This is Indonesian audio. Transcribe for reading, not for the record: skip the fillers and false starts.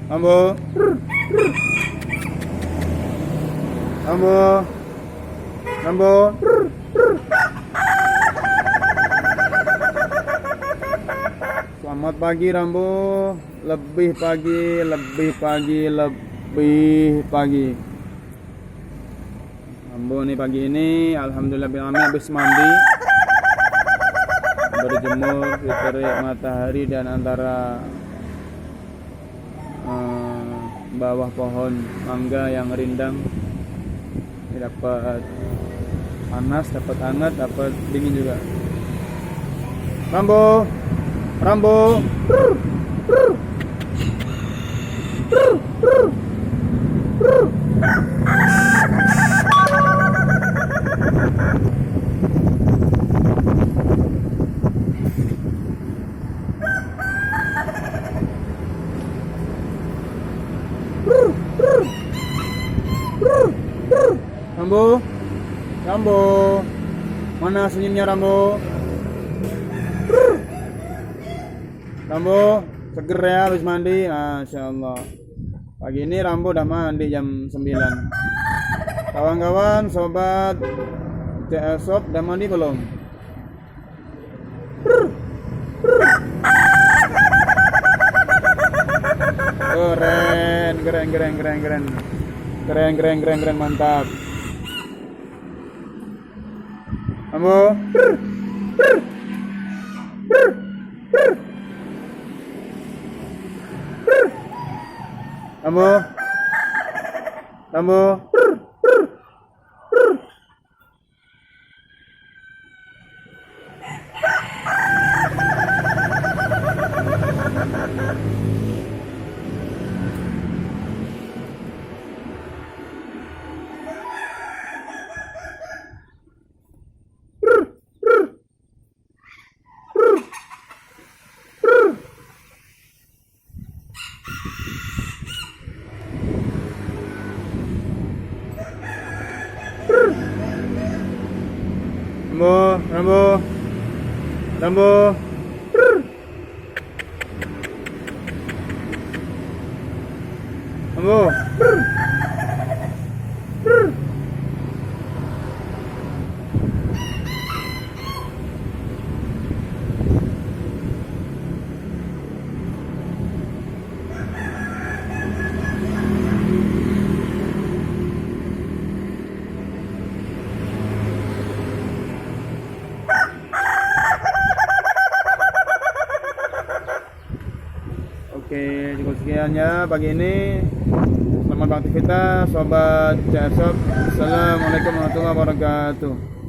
Rambo. Rambo. Rambo. Selamat pagi Rambo. Lebih pagi, lebih pagi, lebih pagi. Rambo nih pagi ini alhamdulillah habis mandi, berjemur di terik matahari dan antara bawah pohon mangga yang rindang. Ini dapat panas, dapat hangat, dapat dingin juga. Rambo, Rambo. Rambo, Rambo, mana senyumnya Rambo? Rambo, seger ya habis mandi, Masya Allah. Pagi ini Rambo udah mandi jam 9. Kawan-kawan, sobat CS Shop, udah mandi belum? Keren, keren, keren, keren, keren. Keren, keren, keren, keren, mantap. Rambo. Rambo. Rambo. Rambo, Rambo, Rambo. Rambo. Oke, cukup sekian ya pagi ini. Selamat beraktivitas sobat CS Shop. Assalamualaikum warahmatullahi wabarakatuh.